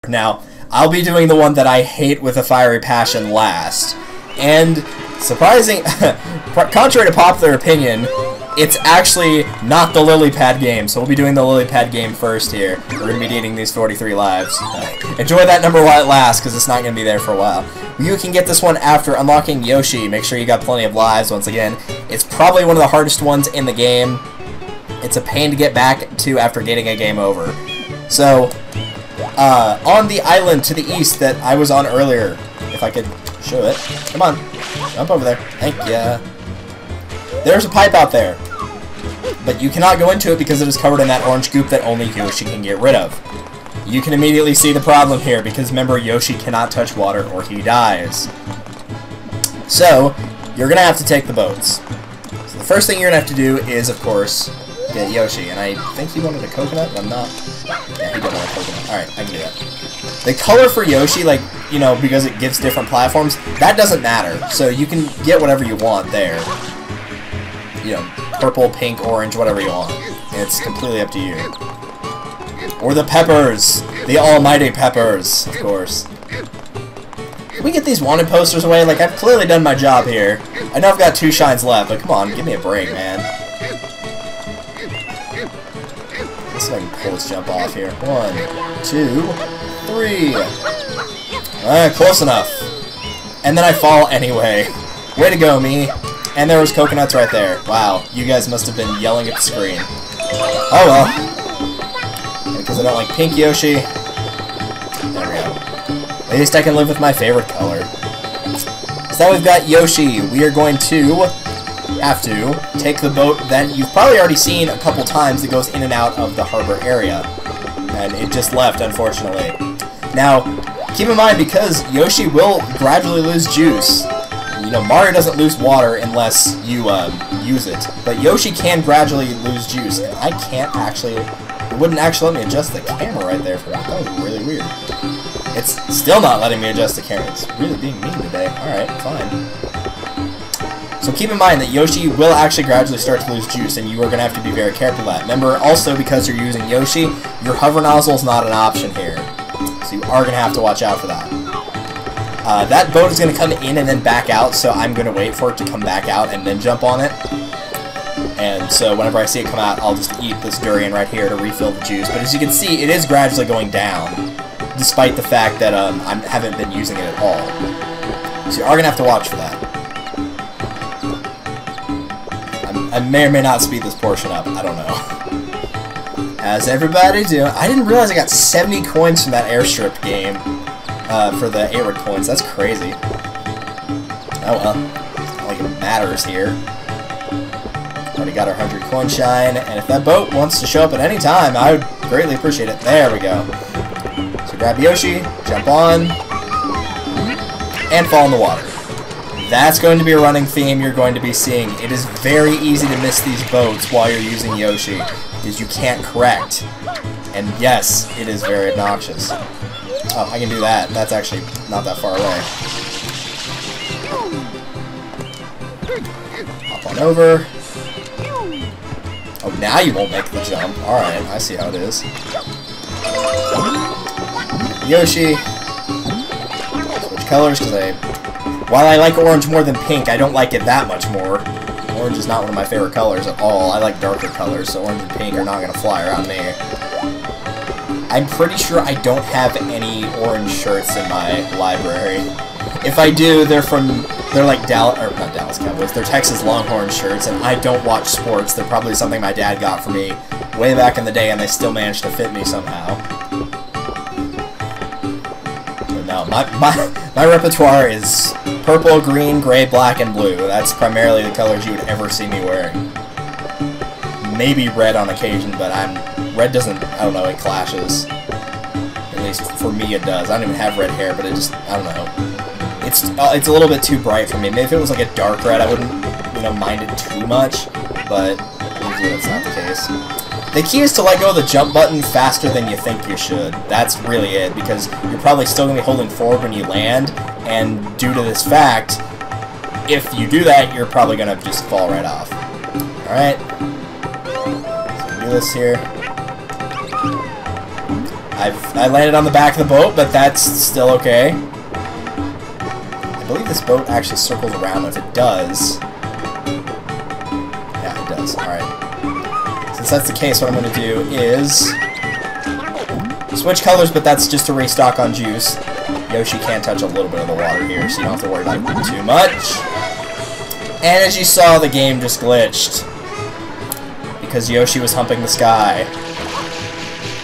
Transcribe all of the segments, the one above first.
Now, I'll be doing the one that I hate with a fiery passion last. And, surprising, contrary to popular opinion, it's actually not the lily pad game, so we'll be doing the lily pad game first here. We're going to be needing these 43 lives. Enjoy that number while it lasts, because it's not going to be there for a while. You can get this one after unlocking Yoshi. Make sure you got plenty of lives once again. It's probably one of the hardest ones in the game. It's a pain to get back to after getting a game over. So, on the island to the east that I was on earlier, if I could show it. Come on, jump over there. Thank ya. There's a pipe out there, but you cannot go into it because it is covered in that orange goop that only Yoshi can get rid of. You can immediately see the problem here because remember, Yoshi cannot touch water or he dies. So, you're going to have to take the boats. So the first thing you're going to have to do is, of course, get Yoshi. And I think he wanted a coconut, but I'm not. Yeah, he did want a coconut. Alright, I can do that. The color for Yoshi, like, you know, because it gives different platforms, that doesn't matter. So you can get whatever you want there. You know, purple, pink, orange, whatever you want. It's completely up to you. Or the peppers! The almighty peppers, of course. Can we get these wanted posters away? Like, I've clearly done my job here. I know I've got 2 shines left, but come on, give me a break, man. Let's see if I can pull this jump off here. 1, 2, 3. Alright, close enough. And then I fall anyway. Way to go, me. And there was coconuts right there. Wow, you guys must have been yelling at the screen. Oh well. Because I don't like pink Yoshi. There we go. At least I can live with my favorite color. So now we've got Yoshi. We are going to have to take the boat that you've probably already seen a couple times that goes in and out of the harbor area. And it just left, unfortunately. Now, keep in mind, because Yoshi will gradually lose juice. You know, Mario doesn't lose water unless you use it. But Yoshi can gradually lose juice, and I can't actually... It wouldn't actually let me adjust the camera right there for that. That was really weird. It's still not letting me adjust the camera. It's really being mean today. Alright, fine. So keep in mind that Yoshi will actually gradually start to lose juice, and you are going to have to be very careful of that. Remember, also, because you're using Yoshi, your hover nozzle is not an option here. So you are going to have to watch out for that. That boat is going to come in and then back out, so I'm going to wait for it to come back out and then jump on it. And so whenever I see it come out, I'll just eat this durian right here to refill the juice. But as you can see, it is gradually going down, despite the fact that I haven't been using it at all. So you are going to have to watch for that. I may or may not speed this portion up. I don't know. How's everybody doing? I didn't realize I got 70 coins from that airstrip game. For the 8-red coins. That's crazy. Oh well. It's not like it matters here. Already got our 100 coin shine, and if that boat wants to show up at any time, I would greatly appreciate it. There we go. So grab Yoshi, jump on, and fall in the water. That's going to be a running theme you're going to be seeing. It is very easy to miss these boats while you're using Yoshi, because you can't correct. And yes, it is very obnoxious. Oh, I can do that. That's actually not that far away. Hop on over. Oh, now you won't make the jump. Alright, I see how it is. Yoshi. Switch colors, because while I like orange more than pink, I don't like it that much more. Orange is not one of my favorite colors at all. I like darker colors, so orange and pink are not going to fly around me. I'm pretty sure I don't have any orange shirts in my library. If I do, they're like not Dallas Cowboys, they're Texas Longhorn shirts, and I don't watch sports. They're probably something my dad got for me way back in the day, and they still managed to fit me somehow. But no, my repertoire is purple, green, gray, black, and blue. That's primarily the colors you would ever see me wearing. Maybe red on occasion, but red doesn't, I don't know, it clashes. At least for me it does. I don't even have red hair, but it just, I don't know. It's a little bit too bright for me. Maybe if it was like a dark red, I wouldn't, you know, mind it too much, but usually that's not the case. The key is to let go of the jump button faster than you think you should. That's really it, because you're probably still going to be holding forward when you land, and due to this fact, if you do that, you're probably going to just fall right off. Alright. Do this here. I landed on the back of the boat, but that's still okay. I believe this boat actually circles around. If it does... Yeah, it does. Alright. Since that's the case, what I'm going to do is... switch colors, but that's just to restock on juice. Yoshi can touch a little bit of the water here, so you don't have to worry about it too much. And as you saw, the game just glitched. Because Yoshi was humping the sky.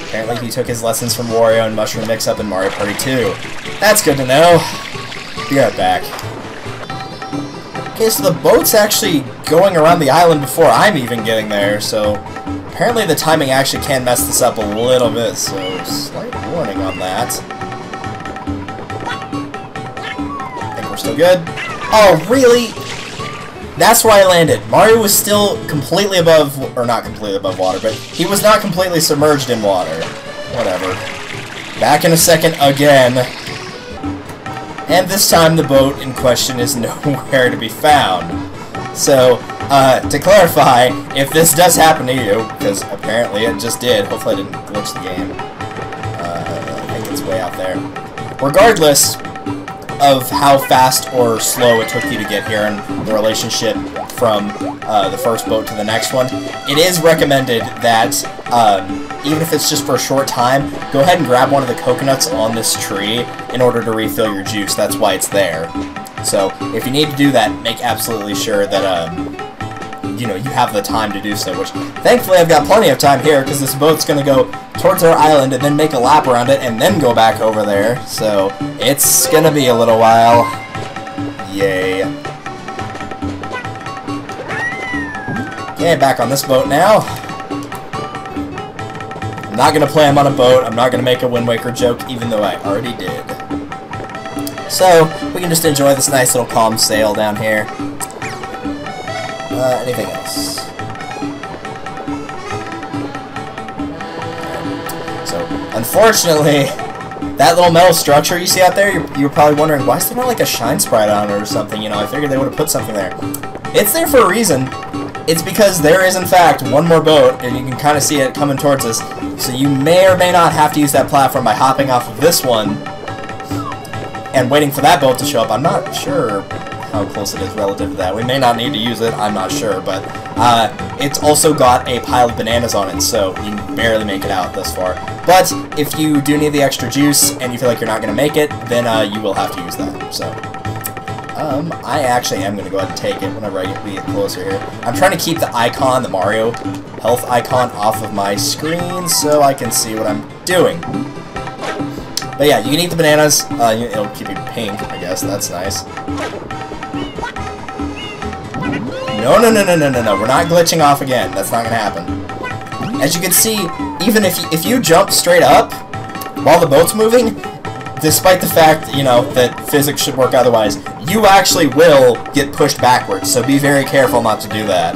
Apparently he took his lessons from Wario and Mushroom Mix-Up in Mario Party 2. That's good to know. Be right back. Okay, so the boat's actually going around the island before I'm even getting there, so... Apparently the timing actually can mess this up a little bit, so slight warning on that. I think we're still good. Oh, really? That's where I landed. Mario was still completely above, or not completely above water, but he was not completely submerged in water. Whatever. Back in a second again. And this time the boat in question is nowhere to be found. So, to clarify, if this does happen to you, because apparently it just did, hopefully I didn't glitch the game. I think it's way out there. Regardless of how fast or slow it took you to get here and the relationship from the first boat to the next one, it is recommended that, even if it's just for a short time, go ahead and grab one of the coconuts on this tree in order to refill your juice. That's why it's there. So, if you need to do that, make absolutely sure that, you know, you have the time to do so, which, thankfully, I've got plenty of time here, because this boat's going to go towards our island and then make a lap around it and then go back over there, so it's going to be a little while. Yay. Okay, back on this boat now. I'm not going to play him on a boat. I'm not going to make a Wind Waker joke, even though I already did. So, we can just enjoy this nice little calm sail down here. Anything else? So, unfortunately, that little metal structure you see out there, you're probably wondering, why is there not like a shine sprite on it or something? You know, I figured they would have put something there. It's there for a reason. It's because there is, in fact, one more boat, and you can kind of see it coming towards us. So you may or may not have to use that platform by hopping off of this one and waiting for that boat to show up. I'm not sure how close it is relative to that. We may not need to use it, I'm not sure, but it's also got a pile of bananas on it, so you can barely make it out thus far. But if you do need the extra juice and you feel like you're not going to make it, then you will have to use that. So, I actually am going to go ahead and take it whenever I get closer here. I'm trying to keep the icon, the Mario health icon, off of my screen so I can see what I'm doing. But yeah, you can eat the bananas. It'll keep you pink, I guess. That's nice. No. We're not glitching off again. That's not going to happen. As you can see, even if you jump straight up while the boat's moving, despite the fact, you know, that physics should work otherwise, you actually will get pushed backwards. So be very careful not to do that.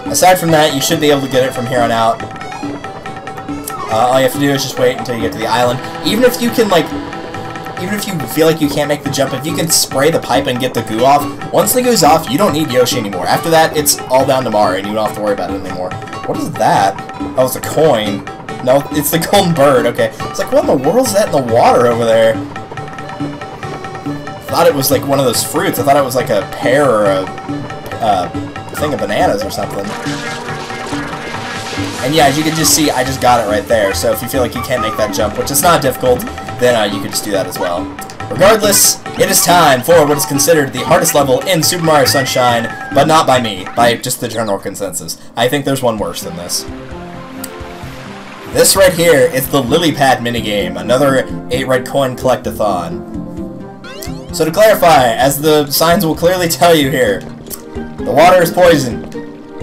Aside from that, you should be able to get it from here on out. All you have to do is just wait until you get to the island. Even if you can, like, even if you feel like you can't make the jump, if you can spray the pipe and get the goo off, once the goo's off, you don't need Yoshi anymore. After that, it's all down to Mario, and you don't have to worry about it anymore. What is that? Oh, it's a coin. No, it's the golden bird, okay. It's like, what in the world is that in the water over there? I thought it was like one of those fruits. I thought it was like a pear or a thing of bananas or something. And yeah, as you can just see, I just got it right there. So if you feel like you can't make that jump, which is not difficult, then you could just do that as well. Regardless, it is time for what is considered the hardest level in Super Mario Sunshine, but not by me, by just the general consensus. I think there's one worse than this. This right here is the Lily Pad minigame, another 8 red coin collect-a-thon. So to clarify, as the signs will clearly tell you here, the water is poison.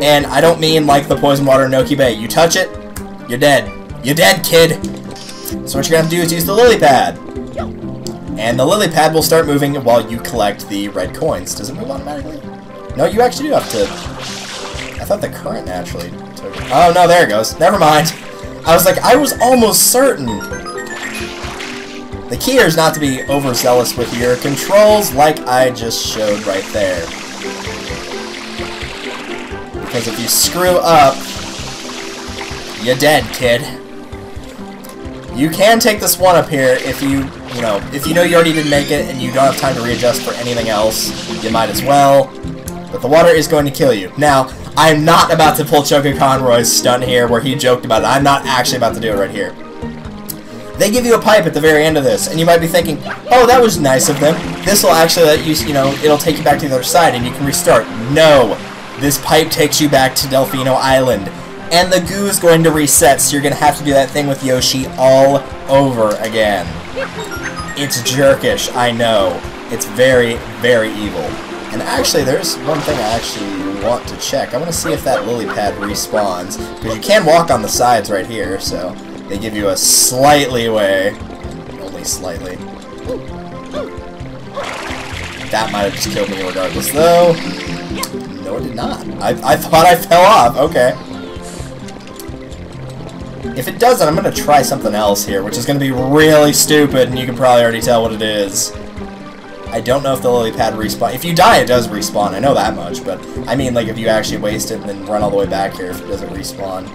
And I don't mean like the poison water in Noki Bay. You touch it, you're dead. You're dead, kid! So what you're gonna have to do is use the Lily Pad. And the Lily Pad will start moving while you collect the red coins. Does it move automatically? No, you actually do have to... I thought the current naturally took it. Oh, no, there it goes. Never mind. I was like, I was almost certain. The key here is not to be overzealous with your controls like I just showed right there. Because if you screw up, you're dead, kid. You can take this one up here if you know you already didn't make it and you don't have time to readjust for anything else, you might as well. But the water is going to kill you. Now, I'm not about to pull Choco Conroy's stunt here where he joked about it. I'm not actually about to do it right here. They give you a pipe at the very end of this, and you might be thinking, oh, that was nice of them. This will actually let you, it'll take you back to the other side and you can restart. No! This pipe takes you back to Delfino Island. And the goo is going to reset, so you're going to have to do that thing with Yoshi all over again. It's jerkish, I know. It's very, very evil. And actually, there's one thing I actually want to check. I want to see if that lily pad respawns. Because you can walk on the sides right here, so they give you a slight leeway. Only slightly. That might have just killed me regardless, though. No, it did not. I thought I fell off. Okay. If it doesn't, I'm going to try something else here, which is going to be really stupid, and you can probably already tell what it is. I don't know if the lily pad respawns. If you die, it does respawn. I know that much, but I mean, like, if you actually waste it and then run all the way back here if it doesn't respawn.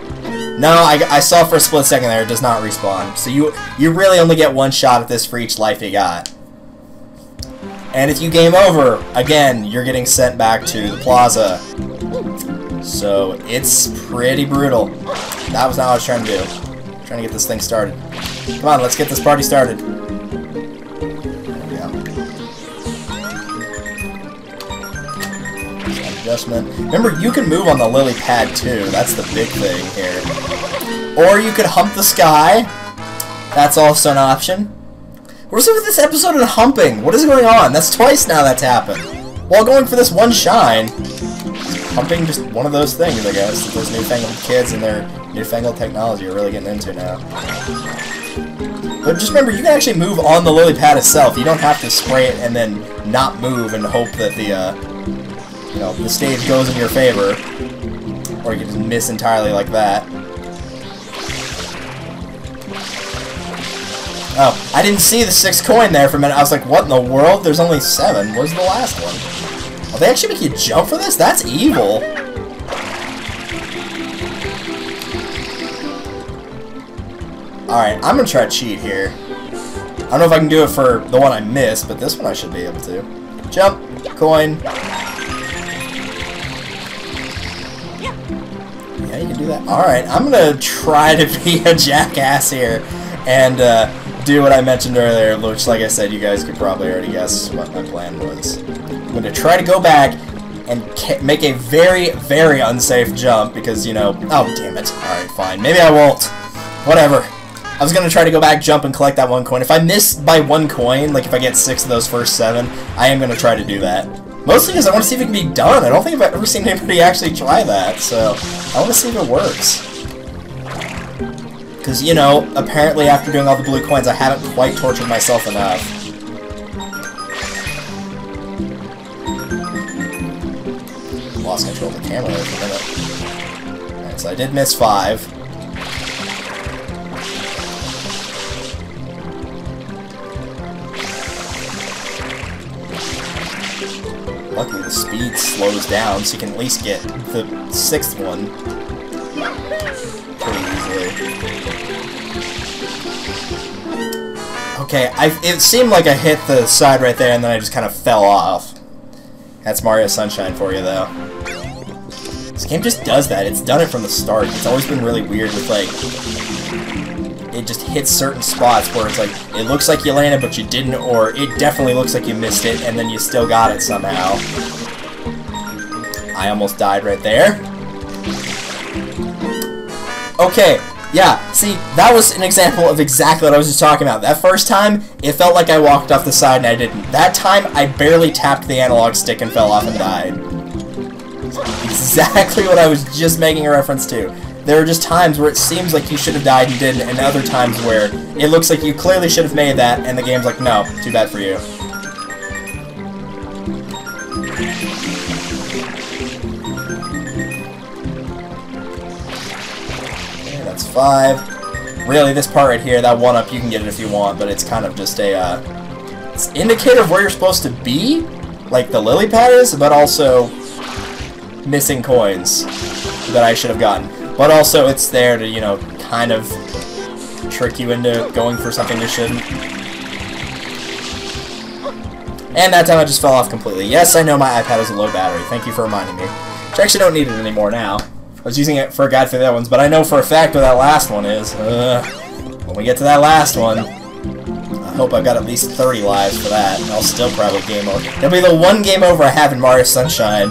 No, I saw for a split second there, it does not respawn. So you really only get one shot at this for each life you got. And if you game over, again, you're getting sent back to the plaza. So it's pretty brutal. That was not what I was trying to do. I'm trying to get this thing started. Come on, let's get this party started. There we go. Adjustment. Remember, you can move on the lily pad too. That's the big thing here. Or you could hump the sky. That's also an option. What's up with this episode of humping? What is going on? That's twice now that's happened. While going for this one shine. Humping just one of those things, I guess, that those newfangled kids and their newfangled technology are really getting into now. But just remember, you can actually move on the lily pad itself. You don't have to spray it and then not move and hope that the stage goes in your favor, or you can just miss entirely like that. Oh, I didn't see the 6th coin there for a minute. I was like, what in the world? There's only 7. Where's the last one? Oh, they actually make you jump for this? That's evil. Alright, I'm gonna try to cheat here. I don't know if I can do it for the one I missed, but this one I should be able to. Jump, coin. Yeah, you can do that. Alright, I'm gonna try to be a jackass here and do what I mentioned earlier, which, like I said, you guys could probably already guess what my plan was. I'm going to try to go back and make a very, very unsafe jump because, oh, damn it. Alright, fine. Maybe I won't. Whatever. I was going to try to go back, jump, and collect that 1 coin. If I miss by 1 coin, like if I get 6 of those first 7, I am going to try to do that. Mostly because I want to see if it can be done. I don't think I've ever seen anybody actually try that, so I want to see if it works. Because, apparently after doing all the blue coins, I haven't quite tortured myself enough. Lost control of the camera there for a minute. Alright, so I did miss 5. Luckily the speed slows down, so you can at least get the 6th one pretty easily. Okay, it seemed like I hit the side right there and then I just kind of fell off. That's Mario Sunshine for you, though. This game just does that. It's done it from the start. It's always been really weird with, like, it just hits certain spots where it's like, it looks like you landed but you didn't, or it definitely looks like you missed it and then you still got it somehow. I almost died right there. Okay, yeah, see, that was an example of exactly what I was just talking about. That first time, it felt like I walked off the side and I didn't. That time, I barely tapped the analog stick and fell off and died. Exactly what I was just making a reference to. There are just times where it seems like you should have died and didn't, and other times where it looks like you clearly should have made that, and the game's like, no, too bad for you. Okay, that's 5. Really, this part right here, that 1-up, you can get it if you want, but it's kind of just a, it's indicator of where you're supposed to be, like the lily pad is, but also missing coins that I should have gotten. But also, it's there to, kind of trick you into going for something you shouldn't. And that time I just fell off completely. Yes, I know my iPad has a low battery. Thank you for reminding me. Which I actually don't need it anymore now. I was using it for a guide for the other ones, but I know for a fact what that last one is. When we get to that last one, I hope I've got at least 30 lives for that, and I'll still probably game over. It'll be the one game over I have in Mario Sunshine.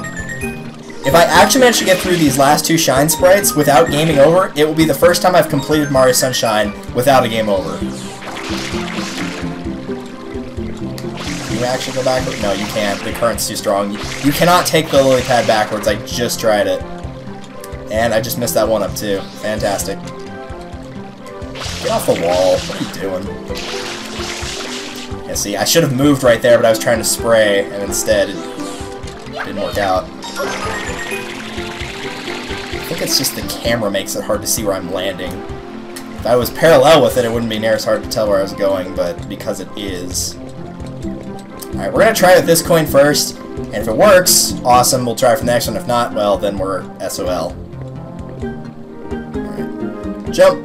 If I actually manage to get through these last 2 Shine Sprites without gaming over, it will be the first time I've completed Mario Sunshine without a game over. Can you actually go backwards? No, you can't. The current's too strong. You cannot take the lily pad backwards. I just tried it. And I just missed that one up too. Fantastic. Get off the wall. What are you doing? Yeah, see, I should have moved right there, but I was trying to spray, and instead it didn't work out. I think it's just the camera makes it hard to see where I'm landing. If I was parallel with it, it wouldn't be near as hard to tell where I was going, but because it is. Alright, we're going to try with this coin first, and if it works, awesome, we'll try for the next one. If not, well, then we're SOL. Alright, jump!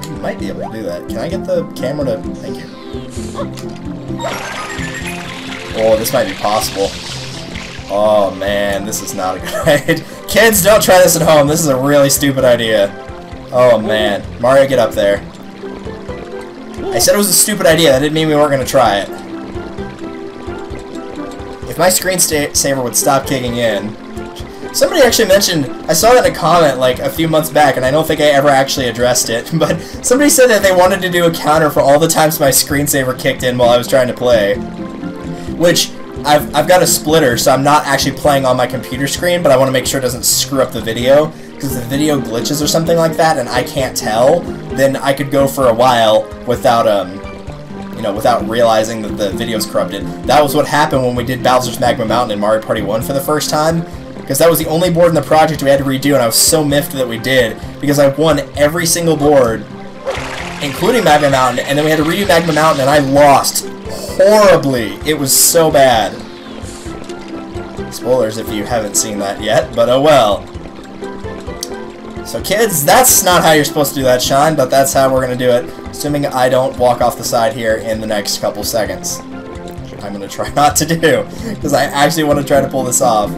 You might be able to do that. Can I get the camera to... Thank you. Oh, this might be possible. Oh man, this is not a good idea. Kids, don't try this at home. This is a really stupid idea. Oh man. Mario, get up there. I said it was a stupid idea. That didn't mean we weren't going to try it. If my screensaver would stop kicking in... Somebody actually mentioned... I saw that in a comment like a few months back, and I don't think I ever actually addressed it, but somebody said that they wanted to do a counter for all the times my screensaver kicked in while I was trying to play. Which... I've got a splitter, so I'm not actually playing on my computer screen, but I want to make sure it doesn't screw up the video, because if the video glitches or something like that, and I can't tell, then I could go for a while without, you know, without realizing that the video's corrupted. That was what happened when we did Bowser's Magma Mountain in Mario Party 1 for the first time, because that was the only board in the project we had to redo, and I was so miffed that we did, because I won every single board, including Magma Mountain, and then we had to redo Magma Mountain, and I lost horribly. It was so bad. Spoilers if you haven't seen that yet, but oh well. So kids, that's not how you're supposed to do that, Shine, but that's how we're going to do it, assuming I don't walk off the side here in the next couple seconds. Which I'm going to try not to do, because I actually want to try to pull this off.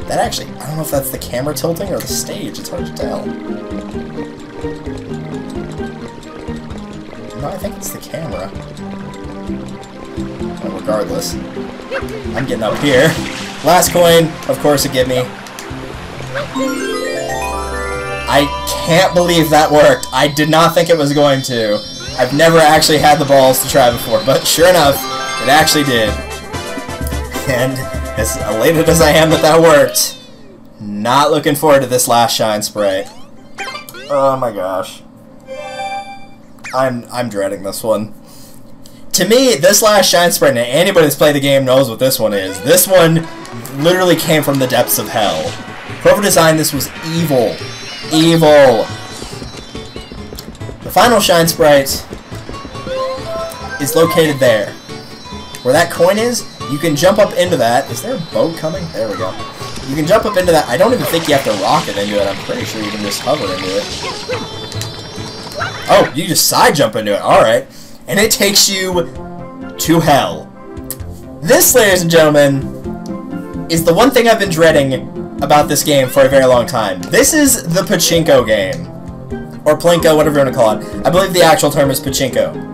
That actually, I don't know if that's the camera tilting or the stage, it's hard to tell. No, I think it's the camera. Well, regardless. I'm getting up here. Last coin, of course it give me. I can't believe that worked. I did not think it was going to. I've never actually had the balls to try before, but sure enough, it actually did. And as elated as I am that that worked, not looking forward to this last Shine Sprite. Oh my gosh. I'm dreading this one. To me, this last Shine Sprite, and anybody that's played the game knows what this one is. This one literally came from the depths of hell. Whoever designed this was evil. Evil. The final Shine Sprite is located there. Where that coin is, you can jump up into that. Is there a boat coming? There we go. You can jump up into that. I don't even think you have to rocket into it. I'm pretty sure you can just hover into it. Oh, you just side jump into it. Alright. And it takes you to hell. This, ladies and gentlemen, is the one thing I've been dreading about this game for a very long time. This is the Pachinko game. Or Plinko, whatever you want to call it. I believe the actual term is Pachinko.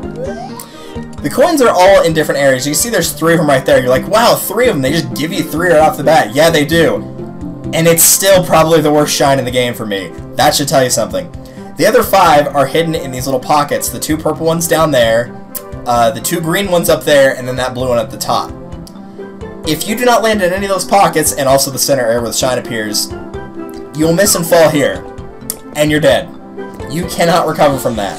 The coins are all in different areas. You can see there's 3 of them right there. You're like, wow, 3 of them. They just give you 3 right off the bat. Yeah, they do. And it's still probably the worst shine in the game for me. That should tell you something. The other 5 are hidden in these little pockets. The 2 purple ones down there, the 2 green ones up there, and then that blue one at the top. If you do not land in any of those pockets, and also the center area where the shine appears, you'll miss and fall here. And you're dead. You cannot recover from that.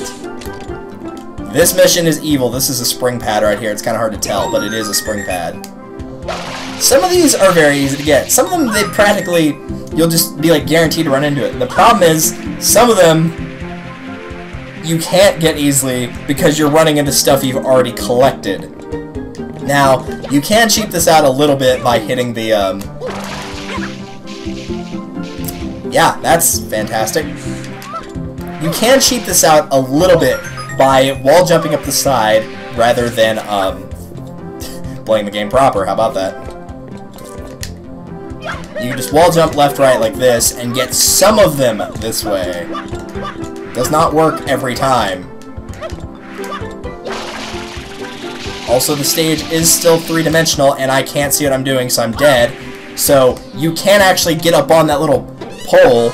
This mission is evil. This is a spring pad right here. It's kind of hard to tell, but it is a spring pad. Some of these are very easy to get. Some of them, they practically, you'll just be like guaranteed to run into it. The problem is, some of them, you can't get easily because you're running into stuff you've already collected. Now, you can cheap this out a little bit by hitting the Yeah, that's fantastic. You can cheat this out a little bit by wall jumping up the side rather than playing the game proper. How about that? You can just wall jump left, right like this and get some of them this way. Does not work every time. Also, the stage is still three-dimensional, and I can't see what I'm doing, so I'm dead. So, you can actually get up on that little pole,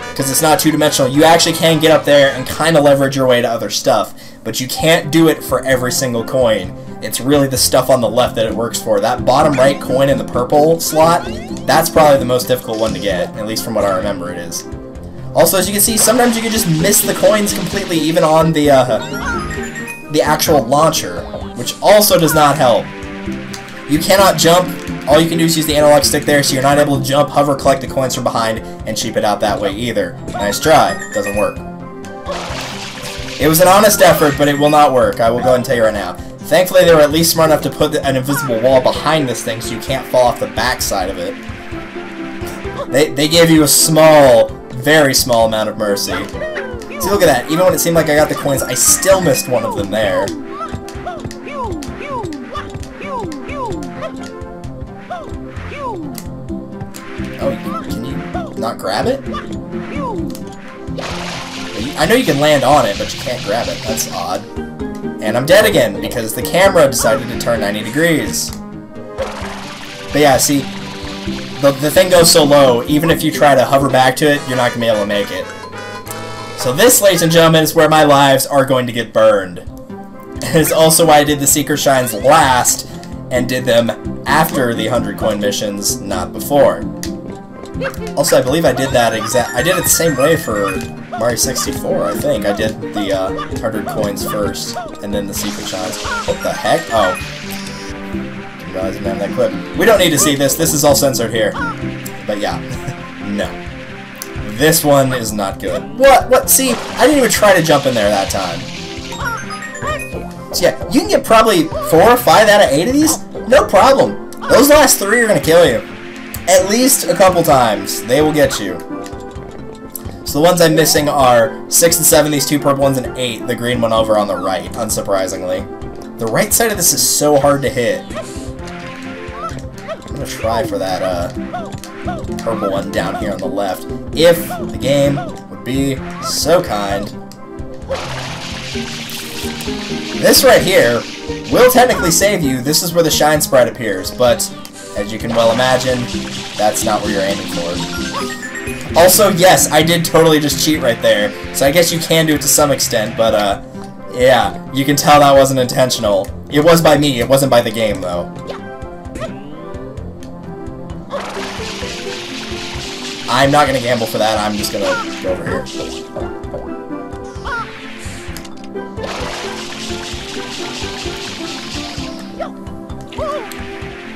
because it's not two-dimensional. You actually can get up there and kind of leverage your way to other stuff, but you can't do it for every single coin. It's really the stuff on the left that it works for. That bottom right coin in the purple slot, that's probably the most difficult one to get, at least from what I remember it is. Also, as you can see, sometimes you can just miss the coins completely, even on the actual launcher, which also does not help. You cannot jump. All you can do is use the analog stick there, so you're not able to jump, hover, collect the coins from behind, and cheap it out that way either. Nice try. Doesn't work. It was an honest effort, but it will not work. I will go ahead and tell you right now. Thankfully, they were at least smart enough to put an invisible wall behind this thing, so you can't fall off the back side of it. They gave you a small, very small amount of mercy. See, look at that. Even when it seemed like I got the coins, I still missed one of them there. Oh, can you not grab it? I know you can land on it, but you can't grab it. That's odd. And I'm dead again, because the camera decided to turn 90 degrees. But yeah, see, the thing goes so low, even if you try to hover back to it, you're not going to be able to make it. So this, ladies and gentlemen, is where my lives are going to get burned. And it's also why I did the Secret Shines last, and did them after the 100 coin missions, not before. Also, I believe I did that I did it the same way for Mario 64, I think. I did the 100 coins first, and then the Secret Shines. What the heck? Oh. I realized I didn't have that clip. We don't need to see this. This is all censored here. But yeah. No. This one is not good. What? See, I didn't even try to jump in there that time. So yeah, you can get probably 4 or 5 out of 8 of these. No problem. Those last 3 are going to kill you. At least a couple times. They will get you. So the ones I'm missing are 6 and 7, these 2 purple ones, and 8, the green one over on the right, unsurprisingly. The right side of this is so hard to hit. I'm going to try for that purple one down here on the left, if the game would be so kind. This right here will technically save you. This is where the shine sprite appears, but as you can well imagine, that's not where you're aiming for. Also, yes, I did totally just cheat right there, so I guess you can do it to some extent, but, yeah, you can tell that wasn't intentional. It was by me, it wasn't by the game, though. I'm not gonna gamble for that, I'm just gonna go over here.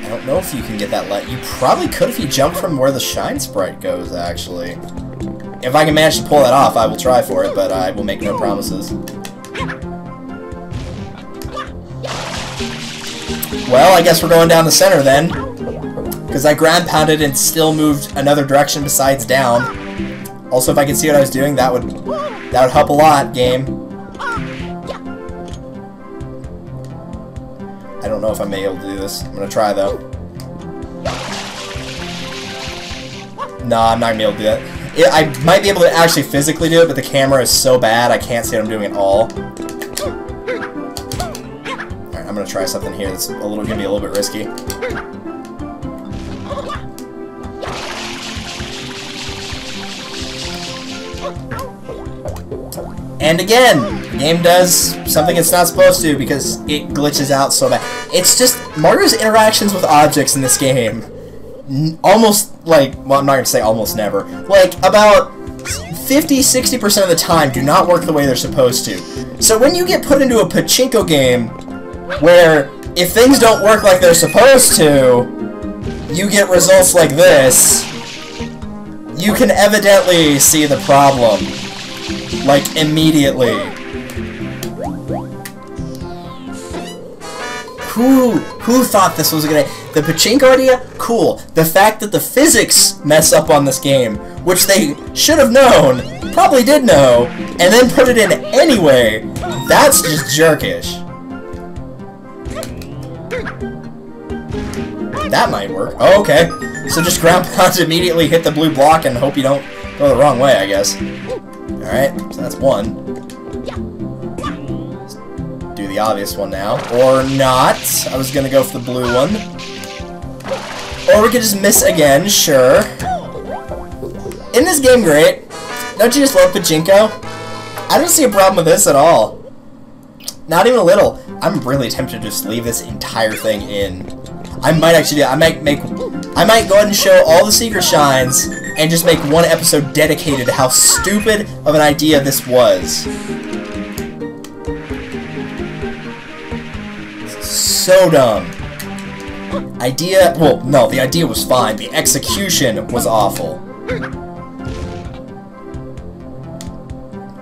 I don't know if you can get that light. You probably could if you jump from where the shine sprite goes, actually. If I can manage to pull that off, I will try for it, but I will make no promises. Well, I guess we're going down the center then. Because I ground pounded and still moved another direction besides down. Also, if I could see what I was doing, that would help a lot, game. I don't know if I'm able to do this. I'm gonna try though. No, I'm not gonna be able to do that. I might be able to actually physically do it, but the camera is so bad I can't see what I'm doing at all. Alright, I'm gonna try something here that's gonna be a little bit risky. And again, the game does something it's not supposed to because it glitches out so bad. It's just, Mario's interactions with objects in this game, almost, like, well, I'm not going to say almost never, like, about 50-60% of the time do not work the way they're supposed to. So when you get put into a Pachinko game, where if things don't work like they're supposed to, you get results like this, you can evidently see the problem. Like, immediately. Who thought this was gonna... The Pachinko idea? Cool. The fact that the physics mess up on this game, which they should have known, probably did know, and then put it in anyway, that's just jerkish. That might work. Oh, okay. So just ground pound, immediately hit the blue block and hope you don't go the wrong way, I guess. Alright, so that's one. Do the obvious one now. Or not. I was gonna go for the blue one. Or we could just miss again, sure. Isn't this game great? Don't you just love Pachinko? I don't see a problem with this at all. Not even a little. I'm really tempted to just leave this entire thing in. I might actually do. I might go ahead and show all the secret shines and just make one episode dedicated to how stupid of an idea this was. So dumb. Idea, well, no, the idea was fine. The execution was awful.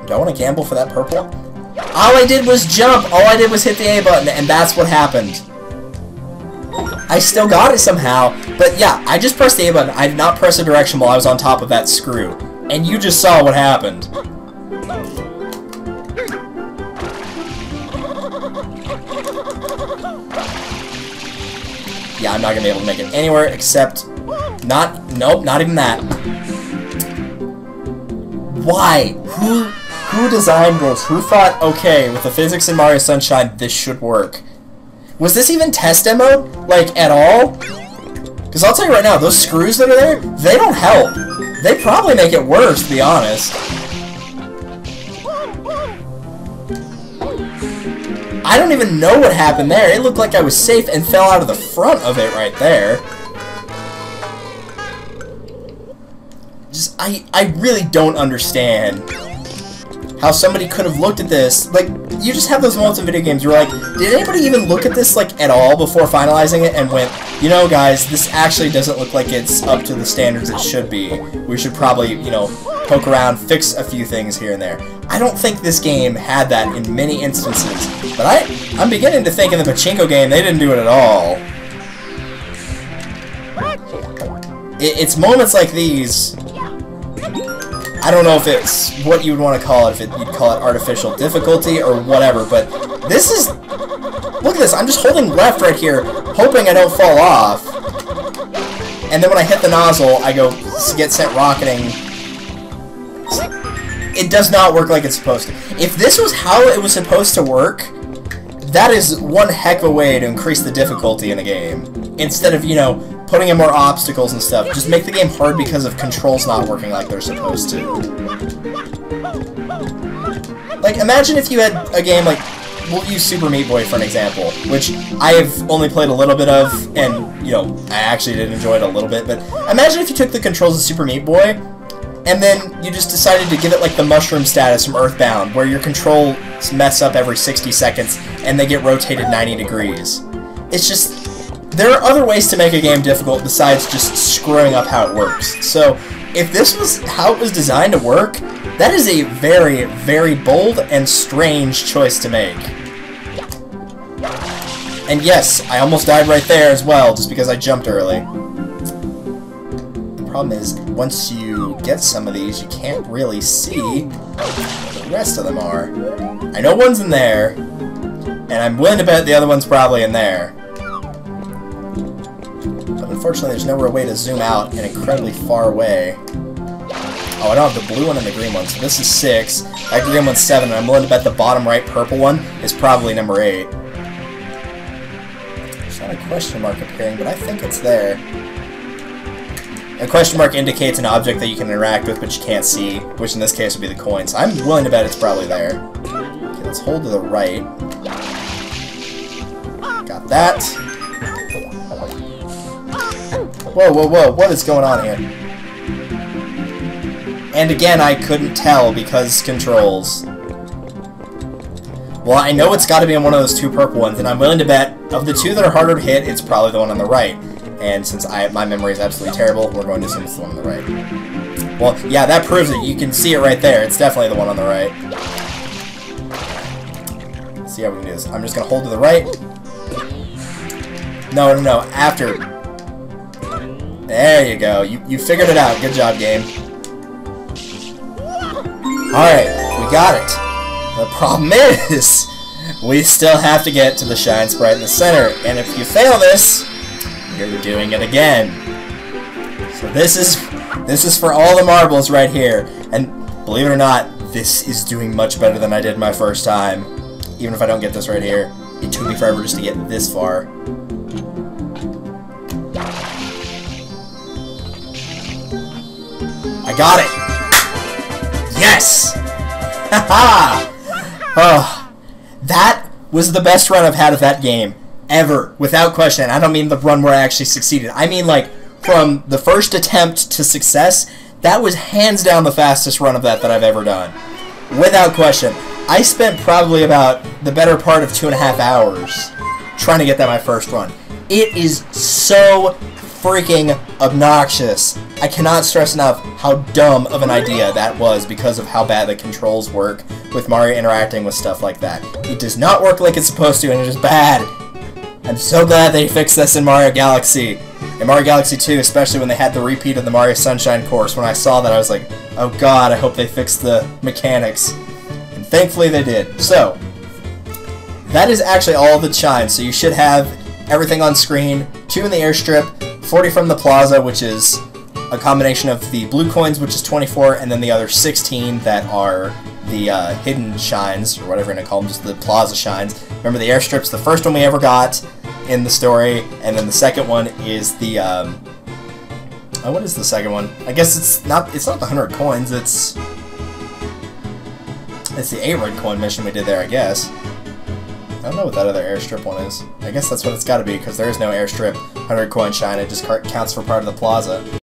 Do I want to gamble for that purple? All I did was jump. All I did was hit the A button, and that's what happened. I still got it somehow, but yeah, I just pressed the A button. I did not press a direction while I was on top of that screw. And you just saw what happened. Yeah, I'm not gonna be able to make it anywhere except... Nope, not even that. Why? Who designed this? Who thought, okay, with the physics in Mario Sunshine, this should work? Was this even test demoed? Like, at all? Because I'll tell you right now, those screws that are there, they don't help. They probably make it worse, to be honest. I don't even know what happened there. It looked like I was safe and fell out of the front of it right there. Just, I really don't understand how somebody could have looked at this. Like, you just have those moments in video games where you're like, did anybody even look at this, like, at all before finalizing it and went, you know, guys, this actually doesn't look like it's up to the standards it should be. We should probably, you know, poke around, fix a few things here and there. I don't think this game had that in many instances, but I'm beginning to think in the Pachinko game they didn't do it at all. It's moments like these. I don't know if it's what you would want to call it, if you'd call it artificial difficulty or whatever, but this is... Look at this, I'm just holding left right here, hoping I don't fall off. And then when I hit the nozzle, I get sent rocketing. It does not work like it's supposed to. If this was how it was supposed to work, that is one heck of a way to increase the difficulty in a game. Instead of, you know, putting in more obstacles and stuff, just make the game hard because of controls not working like they're supposed to. Like, imagine if you had a game like, we'll use Super Meat Boy for an example, which I have only played a little bit of, and, you know, I actually did enjoy it a little bit, but imagine if you took the controls of Super Meat Boy, and then you just decided to give it like the mushroom status from Earthbound, where your controls mess up every 60 seconds, and they get rotated 90 degrees. It's just... There are other ways to make a game difficult besides just screwing up how it works. So, if this was how it was designed to work, that is a very, very bold and strange choice to make. And yes, I almost died right there as well, just because I jumped early. The problem is, once you get some of these, you can't really see what the rest of them are. I know one's in there, and I'm willing to bet the other one's probably in there. Unfortunately, there's nowhere way to zoom out and incredibly far away. Oh, I don't have the blue one and the green one, so this is 6. That green one's 7, and I'm willing to bet the bottom right purple one is probably number 8. There's not a question mark appearing, but I think it's there. A question mark indicates an object that you can interact with, but you can't see, which in this case would be the coin, so I'm willing to bet it's probably there. Okay, let's hold to the right. Got that. Whoa, whoa, whoa, what is going on here? And again, I couldn't tell because controls. Well, I know it's got to be on one of those 2 purple ones, and I'm willing to bet, of the 2 that are harder to hit, it's probably the one on the right. And since my memory is absolutely terrible, we're going to assume it's the one on the right. Well, yeah, that proves it. You can see it right there. It's definitely the one on the right. Let's see how we can do this. I'm just going to hold to the right. No, no, no, after. There you go. You figured it out. Good job, game. Alright, we got it. The problem is, we still have to get to the Shine Sprite in the center, and if you fail this, you're doing it again. So this is for all the marbles right here, and believe it or not, this is doing much better than I did my first time. Even if I don't get this right here, it took me forever just to get this far. I got it! Yes! Haha! Oh, that was the best run I've had of that game ever, without question. I don't mean the run where I actually succeeded. I mean, like, from the first attempt to success, that was hands down the fastest run of that I've ever done. Without question. I spent probably about the better part of 2.5 hours trying to get that my first run. It is so freaking obnoxious. I cannot stress enough how dumb of an idea that was because of how bad the controls work with Mario interacting with stuff like that. It does not work like it's supposed to, and it is bad. I'm so glad they fixed this in Mario Galaxy. In Mario Galaxy 2, especially when they had the repeat of the Mario Sunshine course, when I saw that I was like, oh god, I hope they fixed the mechanics. And thankfully they did. So, that is actually all the chimes, so you should have everything on screen, 2 in the airstrip, 40 from the plaza, which is a combination of the blue coins, which is 24, and then the other 16 that are the hidden shines, or whatever you're going to call them, just the Plaza Shines. Remember, the airstrip's the first one we ever got in the story, and then the second one is the, oh, what is the second one? I guess it's not the 100 coins, it's the 8 red coin mission we did there, I guess. I don't know what that other airstrip one is. I guess that's what it's got to be, because there is no airstrip 100 coin shine, it just counts for part of the plaza.